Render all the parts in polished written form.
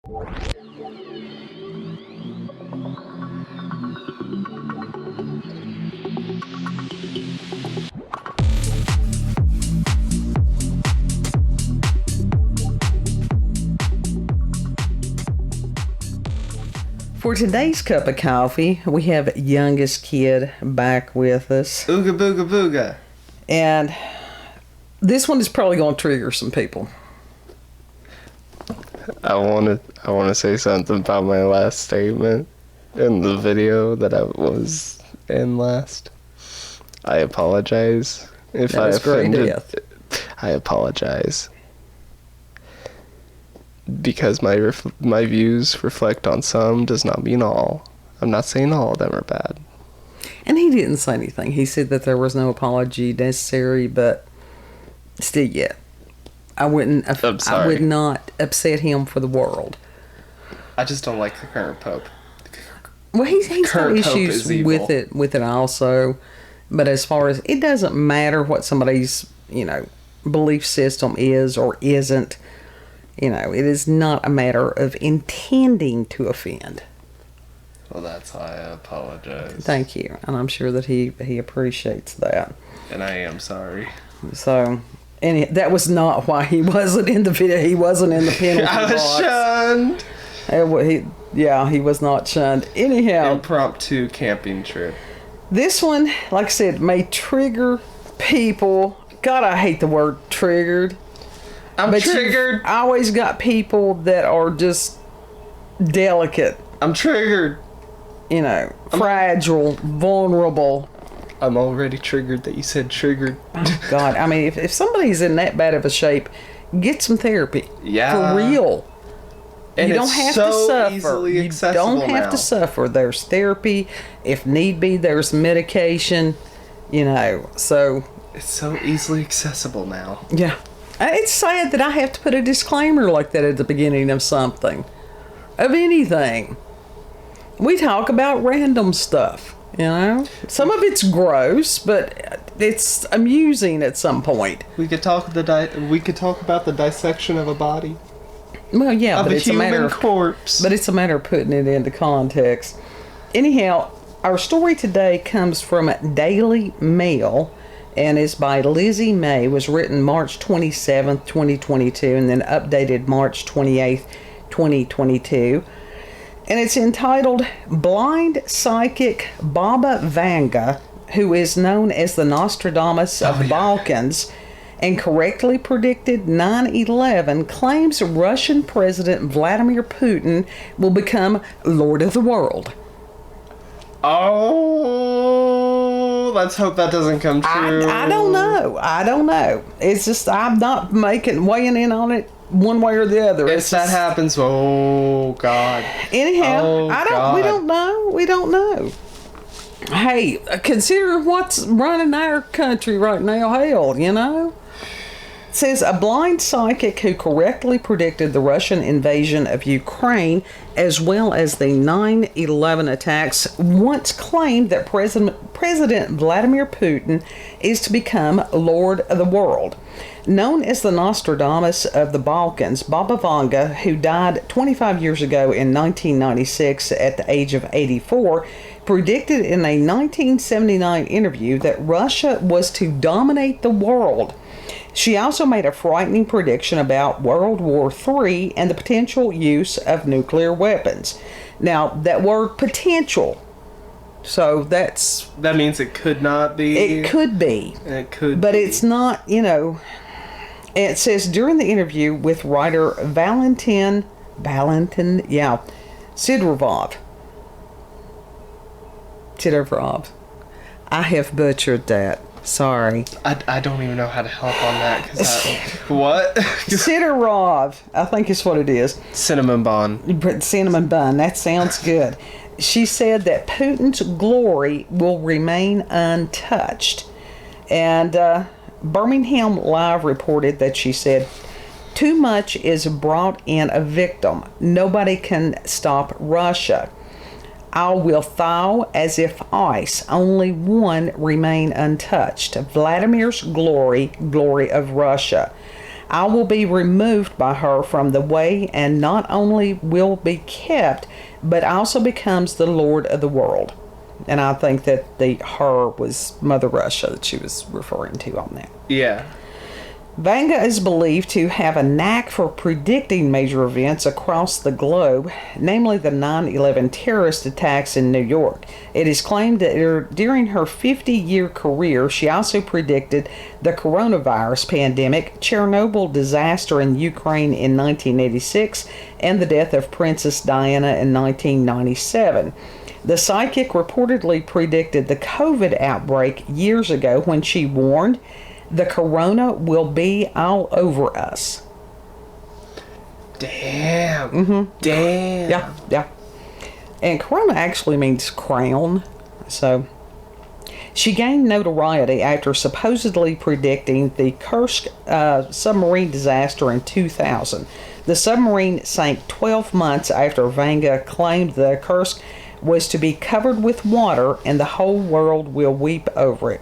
For today's cup of coffee, we have youngest kid back with us. Ooga booga booga. And this one is probably going to trigger some people. I want to say something about my last statement in the video that I was in last. I apologize if I offended. I apologize. Because my views reflect on some does not mean all. I'm not saying all of them are bad. And he didn't say anything. He said that there was no apology necessary, but still yet. I would not upset him for the world. I just don't like the current pope. Well, he's got issues with it also. But as far as, it doesn't matter what somebody's, belief system is or isn't. It is not a matter of intending to offend. Well, that's why I apologize. Thank you. And I'm sure that he appreciates that. And I am sorry. So, that was not why he wasn't in the video. He wasn't in the penalty box. I was shunned. He was not shunned. Anyhow. Impromptu camping trip. This one, like I said, may trigger people. God, I hate the word triggered. I'm triggered. I always got people that are just delicate. I'm triggered. Fragile, vulnerable. I'm already triggered that you said triggered. Oh, God. I mean, if somebody's in that bad of a shape, get some therapy. Yeah. For real. And you don't have to suffer. Easily accessible you don't have to suffer. There's therapy. If need be, there's medication. So. It's so easily accessible now. Yeah. It's sad that I have to put a disclaimer like that at the beginning of something. Of anything. We talk about random stuff, Some of it's gross, but it's amusing at some point. We could talk about the dissection of a body. Well, yeah, but it's a matter of corpse. But it's a matter of putting it into context. Anyhow, our story today comes from DailyMail. And is by Lizzie May, was written March 27th, 2022, and then updated March 28th, 2022. And it's entitled, Blind Psychic Baba Vanga, who is known as the Nostradamus of the Balkans, and correctly predicted 9/11, claims Russian President Vladimir Putin will become Lord of the World. Oh, let's hope that doesn't come true. I don't know. It's just, I'm not weighing in on it one way or the other. If that happens, oh, God. Anyhow, we don't know. Hey, consider what's running our country right now, hell, It says, a blind psychic who correctly predicted the Russian invasion of Ukraine as well as the 9/11 attacks once claimed that President Vladimir Putin is to become Lord of the World. Known as the Nostradamus of the Balkans, Baba Vanga, who died 25 years ago in 1996 at the age of 84, predicted in a 1979 interview that Russia was to dominate the world. She also made a frightening prediction about World War III and the potential use of nuclear weapons. Now, that word potential, so that means it could not be. It could be. It could but be. It's not, It says, during the interview with writer Valentin Sidorov. I have butchered that. Sorry. I don't even know how to help on that. What? Sidorov, I think is what it is. Cinnamon bun. Cinnamon bun. That sounds good. She said that Putin's glory will remain untouched. And Birmingham Live reported that she said, too much is brought in a victim. Nobody can stop Russia. I will thaw as if ice. Only one remain untouched. Vladimir's glory of Russia. I will be removed by her from the way, and not only will be kept, but also becomes the Lord of the world. And I think that the her was Mother Russia that she was referring to on that. Yeah. Vanga is believed to have a knack for predicting major events across the globe, namely the 9/11 terrorist attacks in New York. It is claimed that during her 50-year career, she also predicted the coronavirus pandemic, Chernobyl disaster in Ukraine in 1986, and the death of Princess Diana in 1997. The psychic reportedly predicted the COVID outbreak years ago when she warned, "The corona will be all over us." Damn. Mm-hmm. Damn. Yeah. And corona actually means crown. So she gained notoriety after supposedly predicting the Kursk submarine disaster in 2000. The submarine sank 12 months after Vanga claimed the Kursk was to be covered with water and the whole world will weep over it.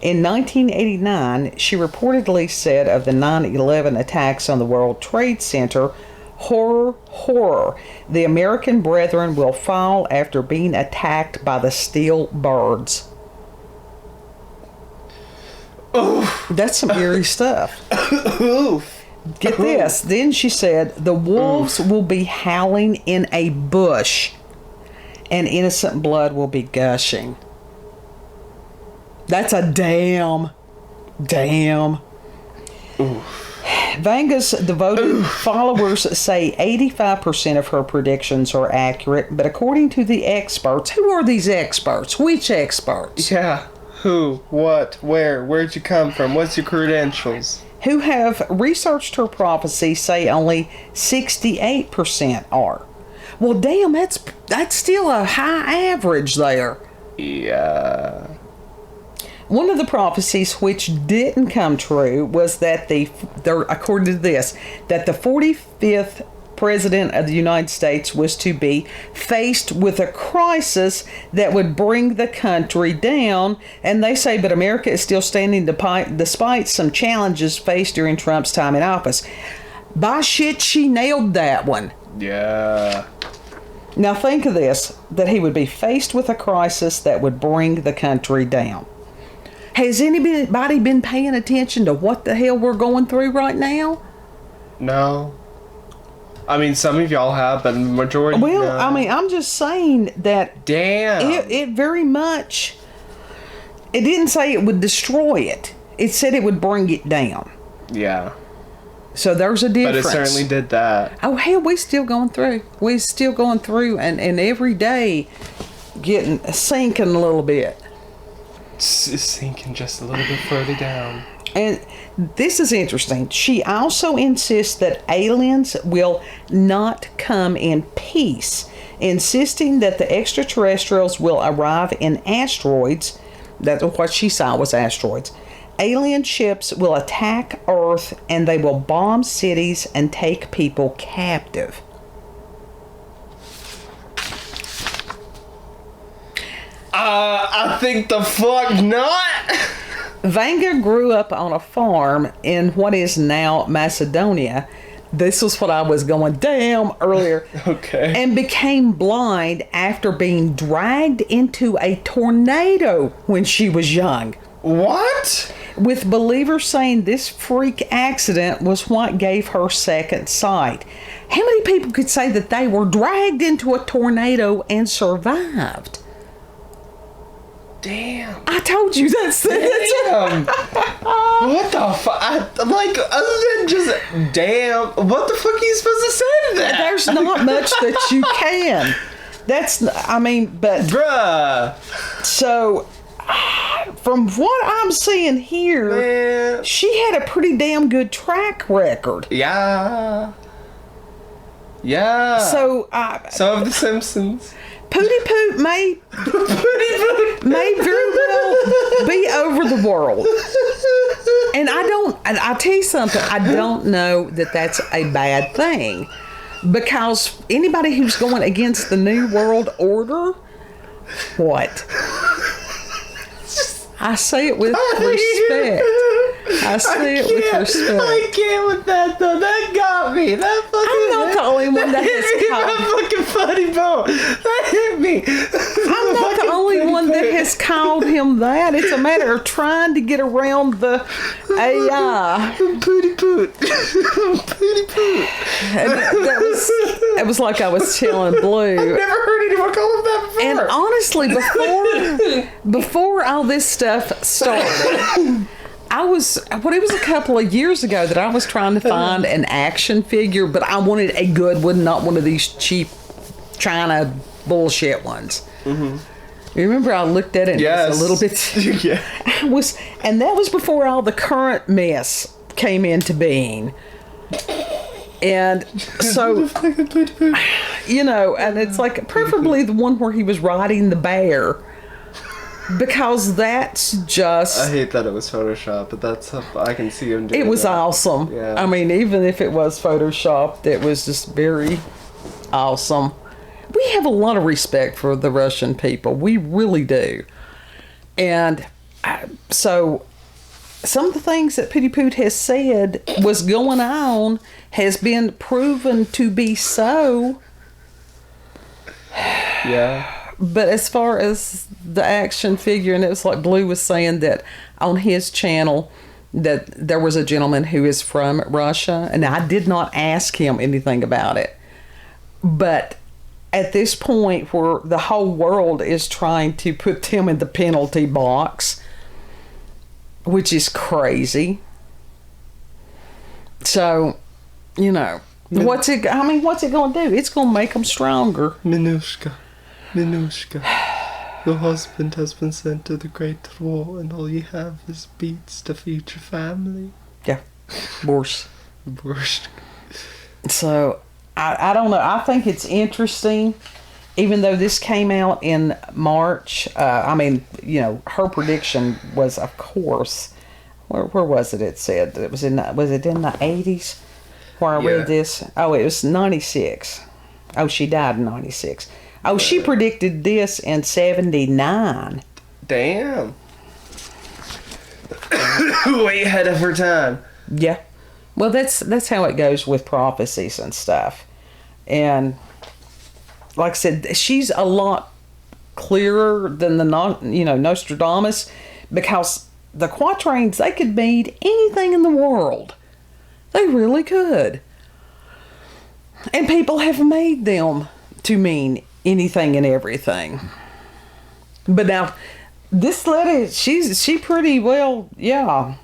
In 1989, she reportedly said of the 9/11 attacks on the World Trade Center, "Horror, horror. The American brethren will fall after being attacked by the steel birds." Oof. That's some eerie stuff. Oof. Get this. Then she said, "The wolves will be howling in a bush, and innocent blood will be gushing." That's a damn. Oof. Vanga's devoted followers say 85% of her predictions are accurate, but according to the experts, who are these experts? Which experts? Yeah. Who? What? Where? Where'd you come from? What's your credentials? Who have researched her prophecy say only 68% are. Well, damn, that's still a high average there. Yeah. One of the prophecies which didn't come true was that according to this, that the 45th President of the United States was to be faced with a crisis that would bring the country down. And they say, but America is still standing despite some challenges faced during Trump's time in office. By shit, she nailed that one. Yeah. Now think of this, that he would be faced with a crisis that would bring the country down. Has anybody been paying attention to what the hell we're going through right now? No. I mean, some of y'all have, but the majority Well, no. I mean, I'm just saying that... Damn. It very much... It didn't say it would destroy it. It said it would bring it down. Yeah. So there's a difference. But it certainly did that. Oh, hell, we still going through. We still going through, and every day sinking a little bit. Sinking just a little bit further down. And this is interesting. She also insists that aliens will not come in peace, insisting that the extraterrestrials will arrive in asteroids. That's what she saw was asteroids. Alien ships will attack Earth and they will bomb cities and take people captive. I think the fuck not. Vanga grew up on a farm in what is now Macedonia. This is what I was going down earlier. Okay. And became blind after being dragged into a tornado when she was young. What? With believers saying this freak accident was what gave her second sight. How many people could say that they were dragged into a tornado and survived? Damn. I told you that's Damn. What the fuck? Like, other than just damn, what the fuck are you supposed to say to that? There's not much that you can. But bruh. So, from what I'm seeing here, Man. She had a pretty damn good track record. Yeah. Yeah. So of The Simpsons. Pootie Poot may very well be over the world. And I'll tell you something, I don't know that that's a bad thing. Because anybody who's going against the New World Order, what? I say it with respect. I say it with respect. I can't with that though. That got me. That fucking. I'm not the only one that has called. That fucking funny bone. That hit me. I'm not the only one that has called him that. It's a matter of trying to get around the AI. Pootie Poot. Pootie Poot. And that was like I was telling Blue. I've never heard anyone call him that before. And honestly, before all this stuff started, it was a couple of years ago that I was trying to find an action figure, but I wanted a good one, not one of these cheap China bullshit ones. Mm-hmm. You remember I looked at it and it was a little bit... Yeah. And that was before all the current mess came into being. And so, you know, and it's like preferably the one where he was riding the bear, because that's just... I hate that it was Photoshop, but that's... I can see him doing it was that. awesome. Yeah. I mean, even if it was Photoshopped, it was just very awesome. We have a lot of respect for the Russian people. We really do. And so some of the things that Pootie Poot has said was going on has been proven to be so. Yeah. But as far as the action figure, and it was like Blue was saying that on his channel that there was a gentleman who is from Russia, and I did not ask him anything about it. But at this point where the whole world is trying to put them in the penalty box, which is crazy. So, you know, what's it going to do? It's going to make them stronger. Minushka, your husband has been sent to the Great War, and all you have is beets to feed your family. Yeah. Borscht. Borscht. So, I don't know. I think it's interesting, even though this came out in March. I mean, you know, her prediction was, of course, where was it? It said it was in the 80s where I read this. Oh, it was 96. Oh, she died in 96. Oh, she predicted this in 79. Damn. Way ahead of her time. Yeah. Well, that's how it goes with prophecies and stuff. And like I said, she's a lot clearer than the Nostradamus, because the quatrains, they could mean anything in the world. They really could. And people have made them to mean anything and everything. But now, this lady, she pretty well, yeah.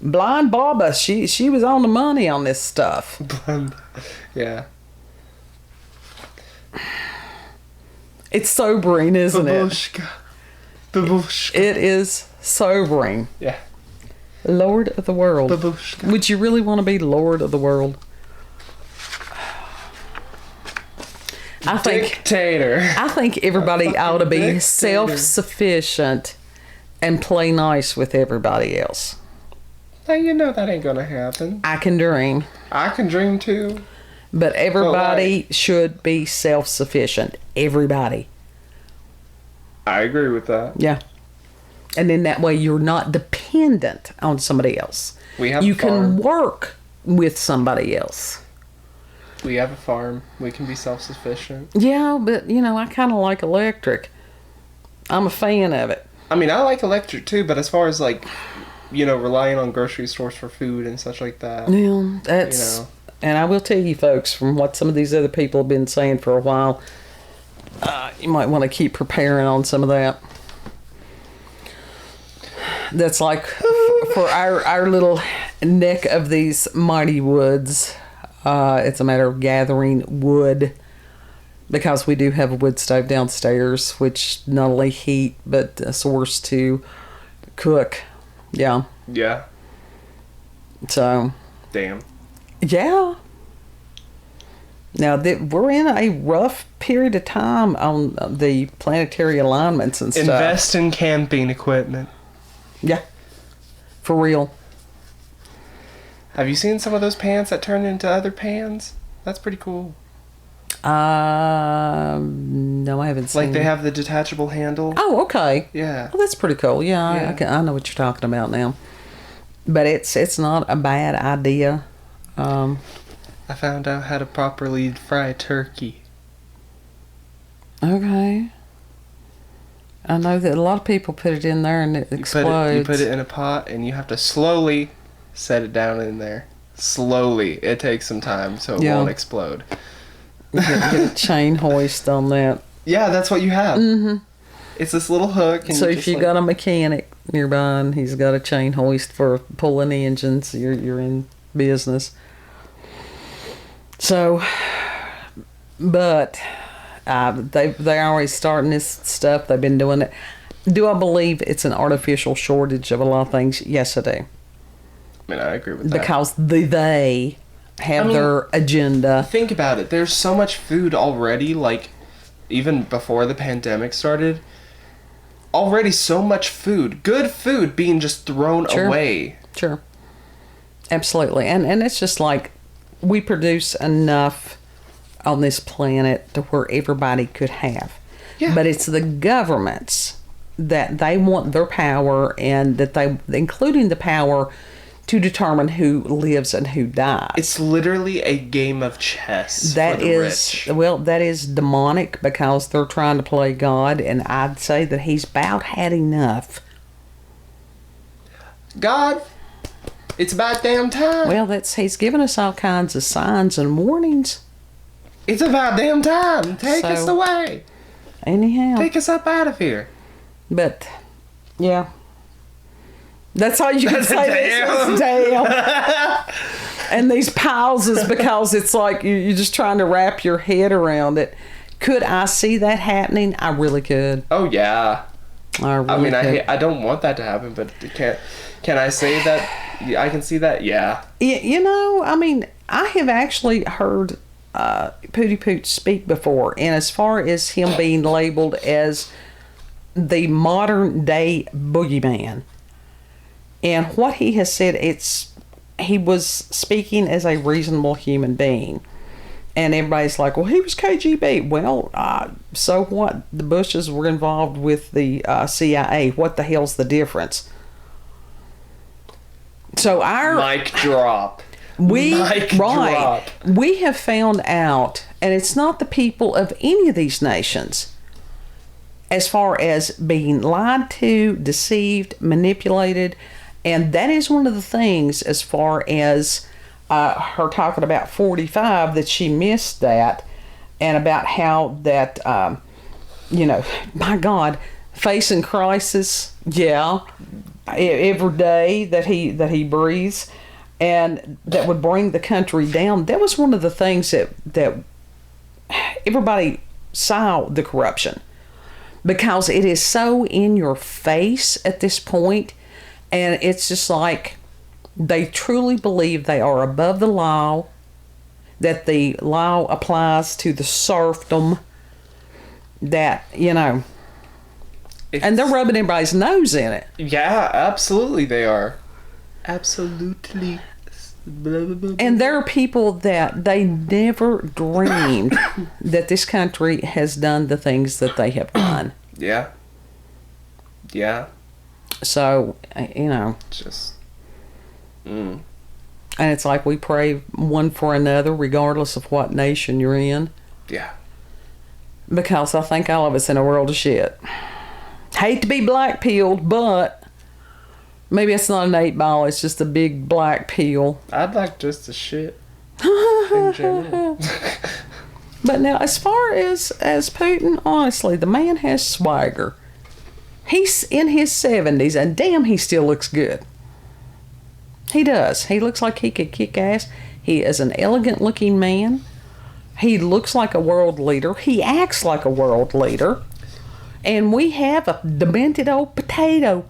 Blind Baba, she was on the money on this stuff. Yeah. It's sobering, isn't Babushka. Babushka. it? It is sobering. Yeah. Lord of the world. Babushka. Would you really want to be Lord of the world? Dictator. I think everybody ought to be dictator. self-sufficient and play nice with everybody else. Now you know that ain't gonna happen. I can dream. I can dream too. But everybody should be self-sufficient. Everybody. I agree with that. Yeah. And in that way, you're not dependent on somebody else. You can work with somebody else. We have a farm. We can be self-sufficient. Yeah, but, I kind of like electric. I'm a fan of it. I mean, I like electric too, but as far as relying on grocery stores for food and such like that. Yeah, that's... And I will tell you, folks, from what some of these other people have been saying for a while, you might want to keep preparing on some of that. That's like for our little neck of these mighty woods. It's a matter of gathering wood, because we do have a wood stove downstairs, which not only heat but a source to cook. Yeah. Yeah. So. Damn. Yeah. Now, we're in a rough period of time on the planetary alignments and stuff. Invest in camping equipment. Yeah. For real. Have you seen some of those pans that turn into other pans? That's pretty cool. No, I haven't seen. Like they have the detachable handle. Oh, okay. Yeah. Well, that's pretty cool. Yeah. Yeah. I know what you're talking about now. But it's not a bad idea. I found out how to properly fry turkey. Okay. I know that a lot of people put it in there and it explodes. You put it in a pot and you have to slowly set it down in there. Slowly. It takes some time so it won't explode. Get a chain hoist on that. Yeah, that's what you have. Mm-hmm. It's this little hook. And so if you got a mechanic nearby and he's got a chain hoist for pulling engines, you're in business. So, but they're always starting this stuff. They've been doing it. Do I believe it's an artificial shortage of a lot of things? Yes, I do. I mean, I agree with that. Because they have their agenda. Think about it. There's so much food already, like, even before the pandemic started. Already so much food. Good food being just thrown away. Sure. Absolutely. And it's just like, we produce enough on this planet to where everybody could have. Yeah. But it's the governments that they want their power, and that they, including the power to determine who lives and who dies. It's literally a game of chess that for the is rich. Well, that is demonic, because they're trying to play God, and I'd say that he's about had enough. God, it's about damn time. Well, he's given us all kinds of signs and warnings. It's about damn time. Take us away. Anyhow. Take us up out of here. But, yeah. That's all you can say. This is damn. And these pauses, because it's like you're just trying to wrap your head around it. Could I see that happening? I really could. Oh, yeah. I mean, I don't want that to happen, but can I say that I can see that? Yeah. You know, I mean, I have actually heard Pootie Poot speak before, and as far as him being labeled as the modern day boogeyman, and what he has said, he was speaking as a reasonable human being. And everybody's like, well, he was KGB. Well, so what? The Bushes were involved with the CIA. What the hell's the difference? So mic drop. We have found out, and it's not the people of any of these nations, as far as being lied to, deceived, manipulated. And that is one of the things, as far as her talking about 45, that she missed that, and about how that, my God, facing crisis, every day that he breathes, and that would bring the country down. That was one of the things that everybody saw, the corruption, because it is so in your face at this point. And it's just like they truly believe they are above the law, that the law applies to the serfdom, that, and they're rubbing everybody's nose in it. Yeah, absolutely they are. Absolutely. And there are people that they never dreamed that this country has done the things that they have done. Yeah. Yeah. So, just. And it's like we pray one for another, regardless of what nation you're in. Yeah. Because I think all of us in a world of shit. Hate to be black-pilled, but maybe it's not an 8-ball, it's just a big black pill. I'd like just a shit in general. But now, as far as Putin, honestly, the man has swagger. He's in his 70s, and damn, he still looks good. He does. He looks like he could kick ass. He is an elegant-looking man. He looks like a world leader. He acts like a world leader. And we have a demented old potato.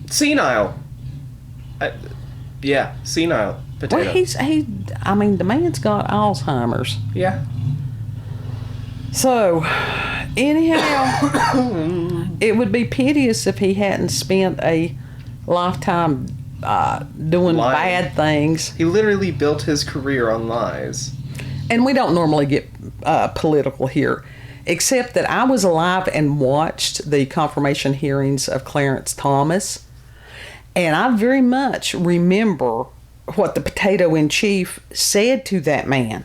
Senile. Senile potato. Well, the man's got Alzheimer's. Yeah. So, anyhow, it would be piteous if he hadn't spent a lifetime doing bad things. He literally built his career on lies. And we don't normally get political here, except that I was alive and watched the confirmation hearings of Clarence Thomas. And I very much remember what the potato-in-chief said to that man.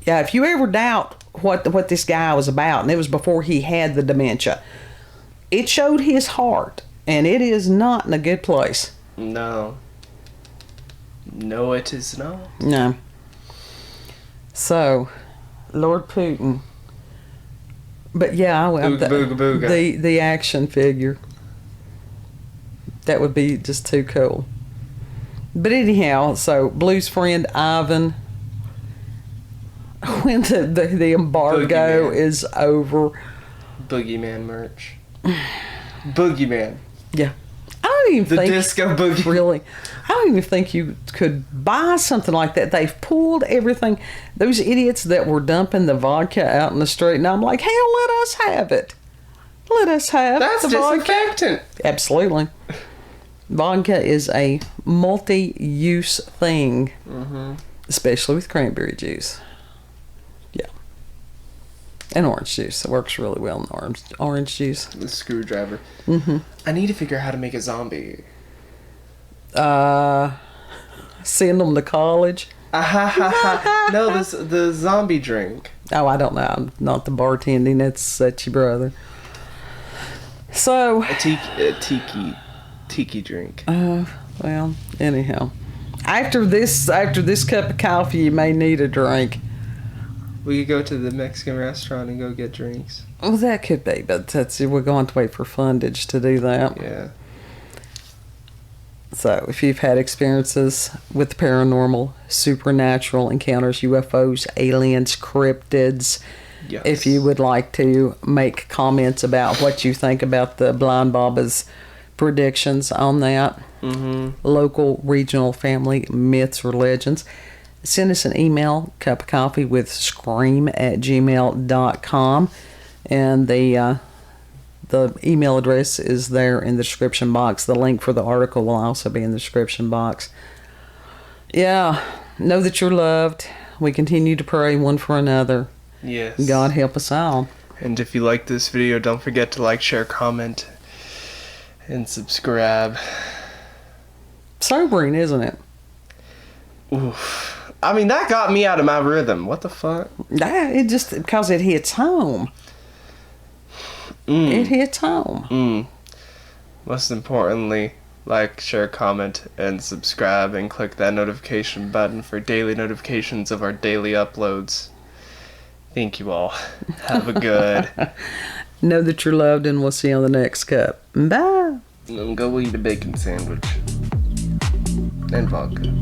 Yeah, if you ever doubt what this guy was about, and it was before he had the dementia, it showed his heart, and it is not in a good place. No. No, it is not. No. So, Lord Putin. But yeah, Booga, booga, booga. The action figure. That would be just too cool. But anyhow, so Blue's friend Ivan, when the embargo is over. Boogeyman merch. Boogeyman. Yeah. I don't even think... The disco boogie. Really. I don't even think you could buy something like that. They've pulled everything. Those idiots that were dumping the vodka out in the street, and I'm like, hell, let us have it. Let us have That's the disinfectant. Vodka. Absolutely. Vodka is a multi-use thing, especially with cranberry juice. Yeah. And orange juice. It works really well in orange juice. The screwdriver. Mm-hmm. I need to figure out how to make a zombie. Send them to college. No, the zombie drink. Oh, I don't know. I'm not the bartending. That's your brother. So... A tiki drink. Well, anyhow. After this cup of coffee, you may need a drink. We could go to the Mexican restaurant and go get drinks. Well, that could be, but we're going to wait for fundage to do that. Yeah. So, if you've had experiences with the paranormal, supernatural encounters, UFOs, aliens, cryptids, Yes. if you would like to make comments about what you think about the Blind Baba's predictions on that, local, regional, family myths or legends, send us an email, cupofcoffeewithscream@gmail.com, and the email address is there in the description box. The link for the article will also be in the description box. Yeah, know that you're loved. We continue to pray one for another. Yes. God help us all. And if you like this video, don't forget to like, share, comment, and subscribe. Sobering, isn't it? Oof. I mean, that got me out of my rhythm. What the fuck? It just because it hits home. It hits home. Most importantly, like, share, comment, and subscribe, and click that notification button for daily notifications of our daily uploads. Thank you all. Have a good. Know that you're loved, and we'll see you on the next cup. Bye. Go eat a bacon sandwich. And vodka.